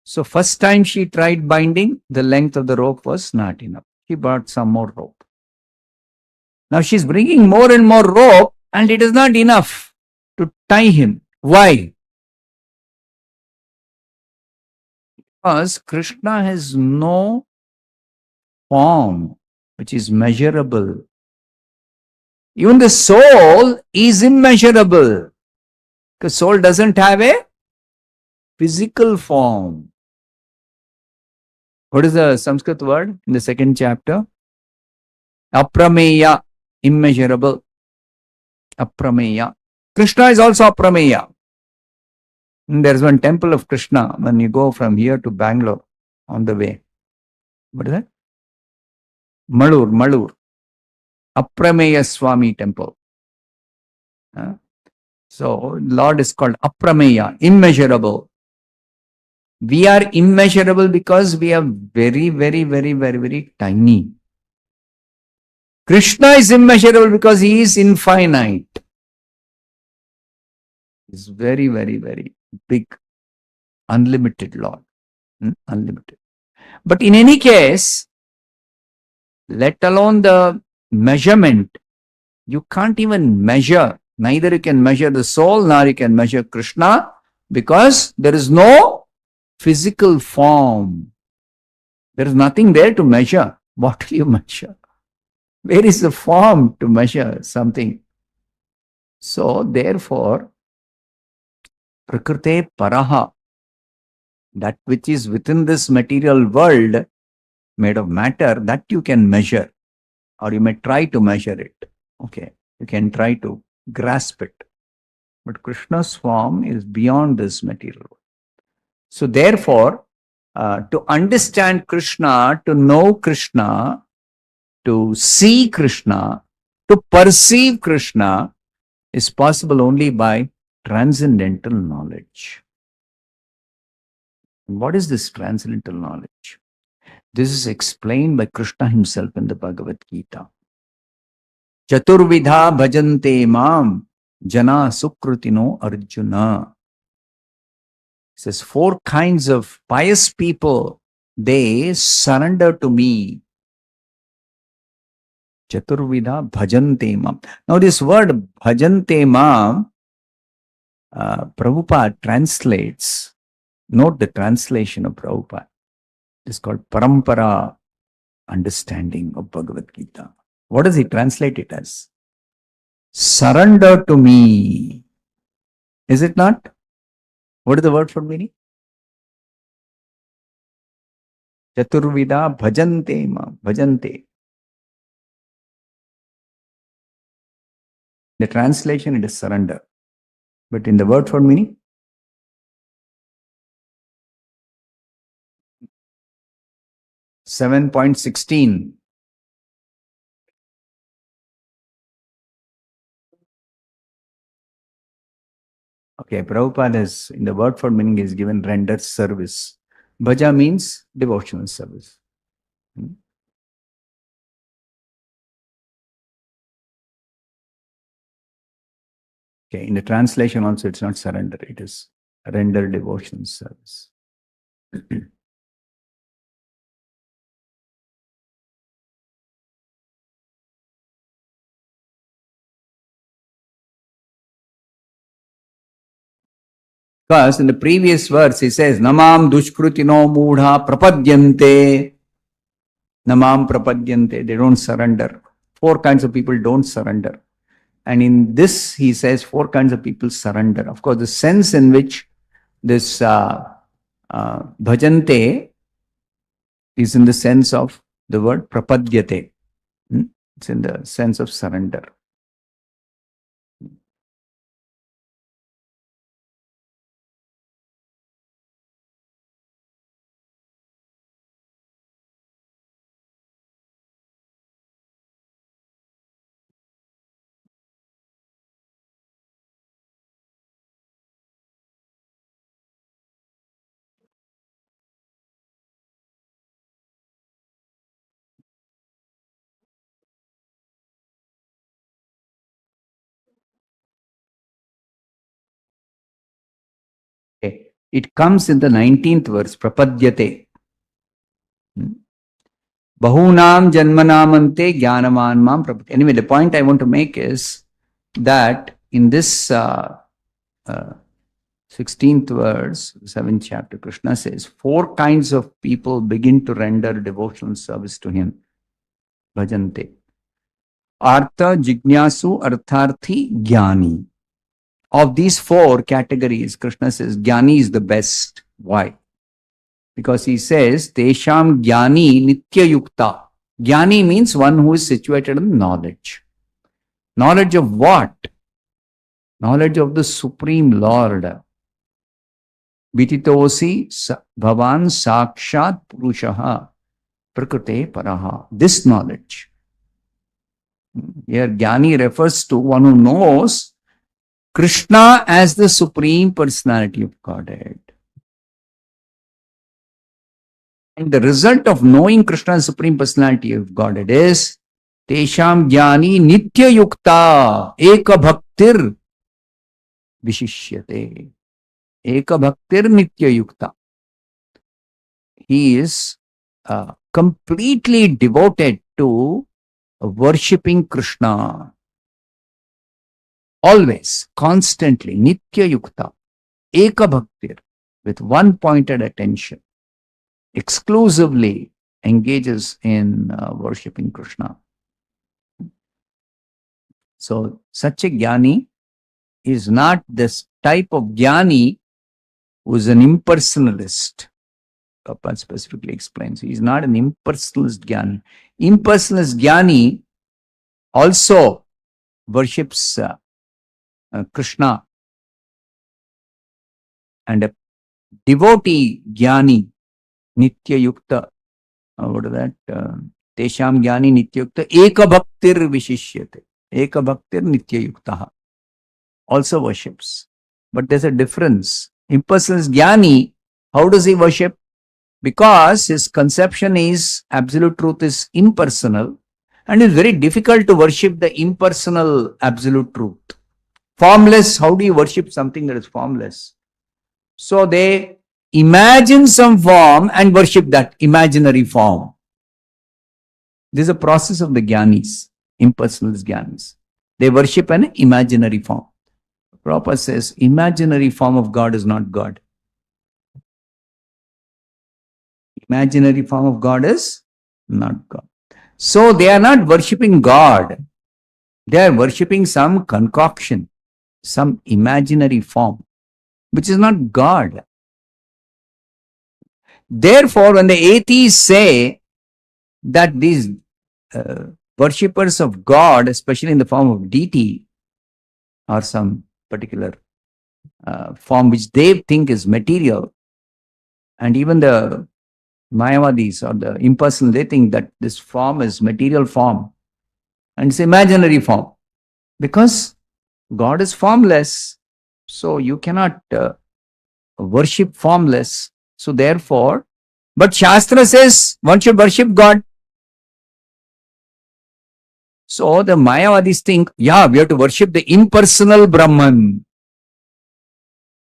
So first time she tried binding, the length of the rope was not enough. She brought some more rope. Now she's bringing more and more rope, and it is not enough to tie him. Why? Because Krishna has no form which is measurable. Even the soul is immeasurable, because soul doesn't have a physical form. What is the Sanskrit word in the second chapter? Aprameya, immeasurable. Aprameya. Krishna is also aprameya. There's one temple of Krishna when you go from here to Bangalore on the way. What is that? Malur. Aprameya Swami temple. So Lord is called aprameya, immeasurable. We are immeasurable because we are very, very, very, very, very tiny. Krishna is immeasurable because he is infinite. He is very, very, very big, unlimited Lord. Unlimited. But in any case, let alone the measurement, you can't even measure. Neither you can measure the soul, nor you can measure Krishna, because there is no physical form. There is nothing there to measure. What will you measure? Where is the form to measure something? So therefore, Prakrite Paraha, that which is within this material world made of matter, that you can measure, or you may try to measure it. Okay, you can try to grasp it. But Krishna's form is beyond this material world. So therefore, to understand Krishna, to know Krishna, to see Krishna, to perceive Krishna is possible only by transcendental knowledge. What is this transcendental knowledge? This is explained by Krishna himself in the Bhagavad Gita. Chaturvidha bhajante mam jana sukrutino arjuna. It says 4 kinds of pious people, they surrender to me. Chaturvidha bhajante mam. Now this word bhajante mam Prabhupada translates, note the translation of Prabhupada. It's called Parampara understanding of Bhagavad Gita. What does he translate it as? Surrender to me. Is it not? What is the word for meaning? Chaturvida bhajante ma, bhajante. The translation, it is surrender. But in the word for meaning? 7.16. Okay, Prabhupada is, in the word for meaning, is given render service. Bhaja means devotional service. Okay, in the translation also, it's not surrender, it is render devotional service. Because in the previous verse, he says, Namam dushkrutino mudha prapadyante. Namam prapadyante. They don't surrender. 4 kinds of people don't surrender. And in this, he says, 4 kinds of people surrender. Of course, the sense in which this bhajante is in the sense of the word prapadyate. It's in the sense of surrender. Okay. It comes in the 19th verse, prapadyate. Bahunam janmanamante jnanaman mam prapadyate. Anyway, the point I want to make is that in this 16th verse, 7th chapter, Krishna says, 4 kinds of people begin to render devotional service to him. Bhajante. Artha, Jignasu, Artharthi, Jnani. Of these 4 categories, Krishna says, Jnani is the best. Why? Because he says, Tesham Jnani Nitya Yukta. Jnani means one who is situated in knowledge. Knowledge of what? Knowledge of the Supreme Lord. Vititosi Bhavan Sakshat Purushaha Prakrute Paraha. This knowledge. Here, Jnani refers to one who knows Krishna as the Supreme Personality of Godhead. And the result of knowing Krishna as Supreme Personality of Godhead is Tesham Jnani Nitya Yukta Eka Bhaktir Vishishyate. Eka Bhaktir Nitya Yukta. He is completely devoted to worshipping Krishna. Always, constantly, Nitya Yukta, Eka Bhaktir, with one pointed attention, exclusively engages in worshipping Krishna. So, such a Jnani is not this type of Jnani who is an impersonalist. Prabhupada specifically explains. He is not an impersonalist Jnani. Impersonalist Jnani also worships Krishna, and a devotee Jnani Nitya Yukta, what is that? Tesham Jnani Nitya Yukta Eka Bhaktir Vishishyate. Eka Bhaktir Nitya Yuktaha also worships. But there's a difference. Impersonalist Jnani, how does he worship? Because his conception is absolute truth is impersonal, and it's very difficult to worship the impersonal absolute truth. Formless, how do you worship something that is formless? So they imagine some form and worship that imaginary form. This is a process of the Jnanis, impersonalist Jnanis. They worship an imaginary form. Prabhupada says, imaginary form of God is not God. Imaginary form of God is not God. So they are not worshipping God. They are worshipping some concoction, some imaginary form, which is not God. Therefore, when the atheists say that these worshippers of God, especially in the form of deity, or some particular form which they think is material, and even the Mayavadis or the impersonal, they think that this form is material form and it's imaginary form, because God is formless, so you cannot worship formless. So therefore, but Shastra says one should worship God. So the Mayavadis think, yeah, we have to worship the impersonal Brahman.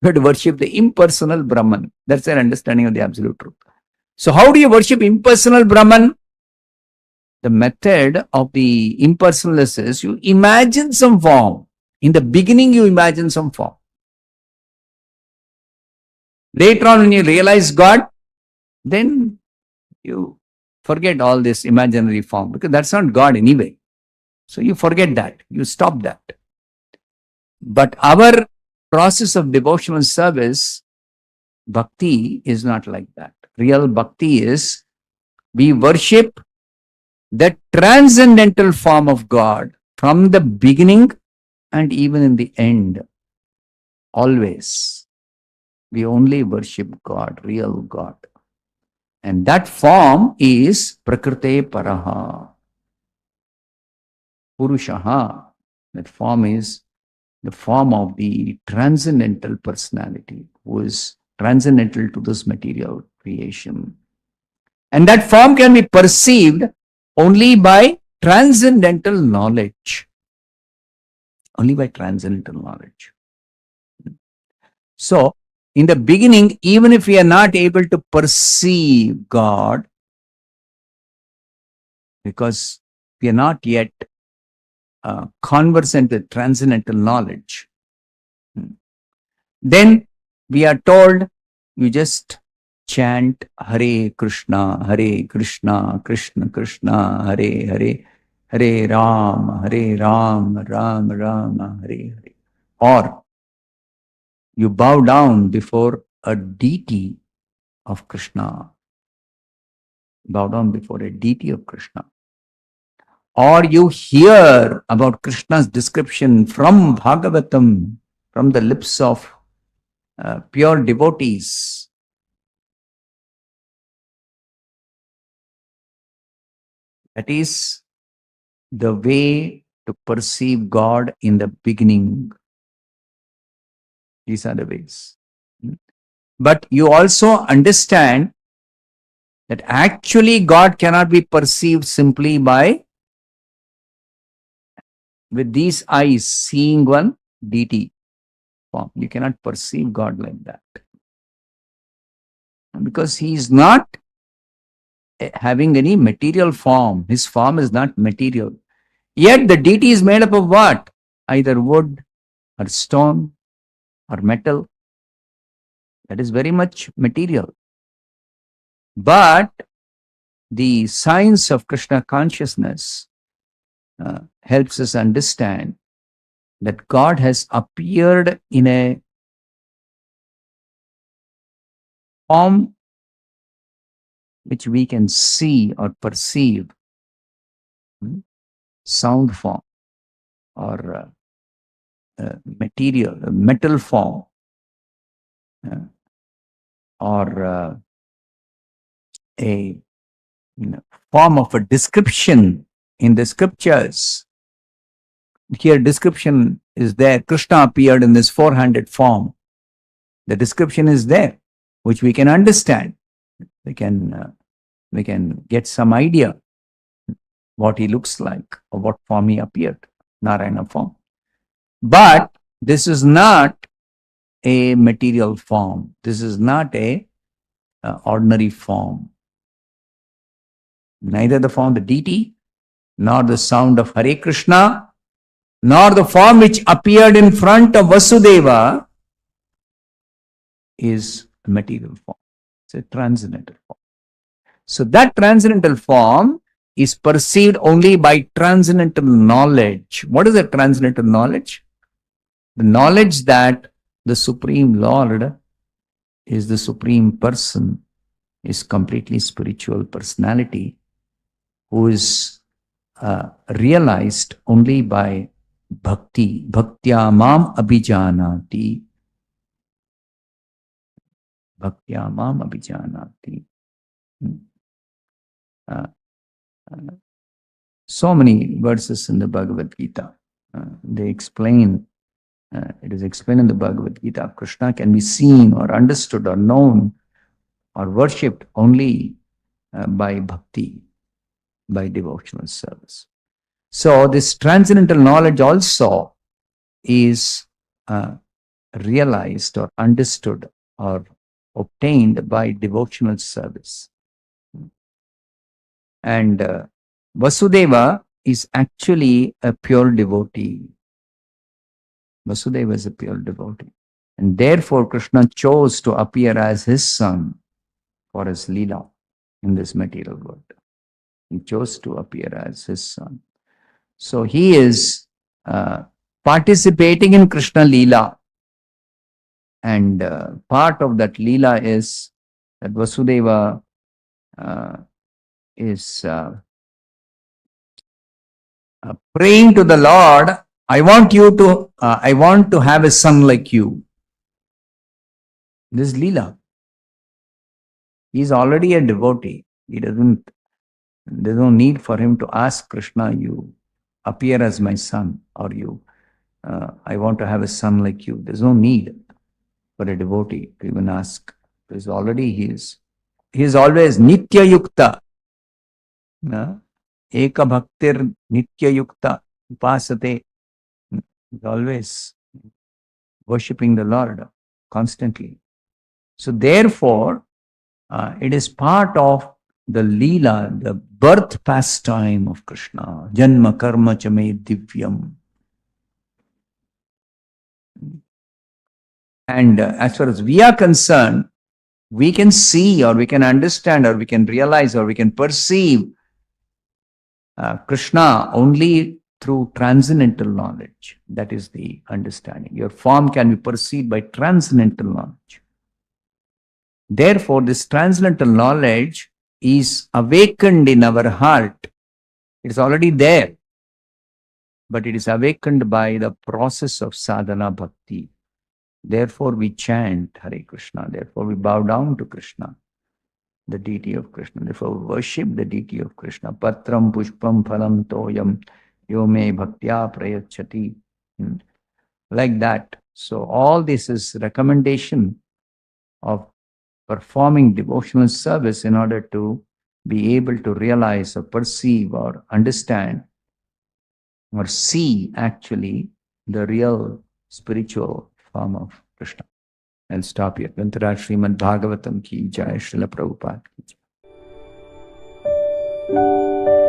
We have to worship the impersonal Brahman. That's their understanding of the absolute truth. So how do you worship impersonal Brahman? The method of the impersonalists is you imagine some form. In the beginning, you imagine some form. Later on, when you realize God, then you forget all this imaginary form, because that's not God anyway. So you forget that. You stop that. But our process of devotional service, bhakti, is not like that. Real bhakti is we worship the transcendental form of God from the beginning and even in the end. Always. We only worship God, real God. And that form is Prakrite Paraha. Purushaha. That form is the form of the transcendental personality who is transcendental to this material creation. And that form can be perceived only by transcendental knowledge. Only by transcendental knowledge. So, in the beginning, even if we are not able to perceive God, because we are not yet conversant with transcendental knowledge, then we are told you just chant Hare Krishna, Krishna Krishna, Hare Hare, Hare Ram, Ram Ram, Hare Hare. Or you bow down before a deity of Krishna. Bow down before a deity of Krishna. Or you hear about Krishna's description from Bhagavatam, from the lips of pure devotees. That is the way to perceive God in the beginning. These are the ways. But you also understand that actually God cannot be perceived simply by with these eyes seeing one deity form. You cannot perceive God like that. Because he is not having any material form. His form is not material. Yet the deity is made up of what? Either wood or stone or metal. That is very much material. But the science of Krishna consciousness helps us understand that God has appeared in a form which we can see or perceive, sound form or material, metal form, or a form of a description in the scriptures. Here description is there. Krishna appeared in this four-handed form. The description is there, which we can understand. We can get some idea what he looks like or what form he appeared, Narayana form. But this is not a material form. This is not a ordinary form. Neither the form of the deity, nor the sound of Hare Krishna, nor the form which appeared in front of Vasudeva is a material form. It's a transcendental form. So that transcendental form is perceived only by transcendental knowledge. What is a transcendental knowledge? The knowledge that the Supreme Lord is the Supreme Person, is completely spiritual personality, who is realized only by bhakti. Bhaktya mam abhijanati. Bhaktya mam abhijanati. So many verses in the Bhagavad Gita. They explain, it is explained in the Bhagavad Gita, Krishna can be seen or understood or known or worshipped only by bhakti, by devotional service. So this transcendental knowledge also is realized or understood or obtained by devotional service. And Vasudeva is actually a pure devotee. Vasudeva is a pure devotee. And therefore Krishna chose to appear as his son for his Leela in this material world. He chose to appear as his son. So he is participating in Krishna Leela. And part of that Leela is that Vasudeva is praying to the Lord, I want to have a son like you. This is Leela. He is already a devotee. There's no need for him to ask Krishna, you appear as my son, or I want to have a son like you. There's no need for a devotee to even ask. Because already he is always Nitya Yukta. Eka Bhaktir Nitya Yukta Upasate. He's always worshipping the Lord constantly. So therefore, it is part of the Leela, the birth pastime of Krishna. Janma karma chame divyam. And as far as we are concerned, we can see or we can understand or we can realize or we can perceive Krishna only through transcendental knowledge. That is the understanding. Your form can be perceived by transcendental knowledge. Therefore, this transcendental knowledge is awakened in our heart. It is already there, but it is awakened by the process of sadhana bhakti. Therefore, we chant Hare Krishna. Therefore, we bow down to Krishna, the deity of Krishna. Therefore, we worship the deity of Krishna. Patram pushpam phalam toyam yo me bhaktya prayachati. Like that. So, all this is recommendation of performing devotional service in order to be able to realize or perceive or understand or see actually the real spiritual form of Krishna. I'll stop here. Grantaraj Srimad Bhagavatam ki jai, Srila Prabhupada ki jai.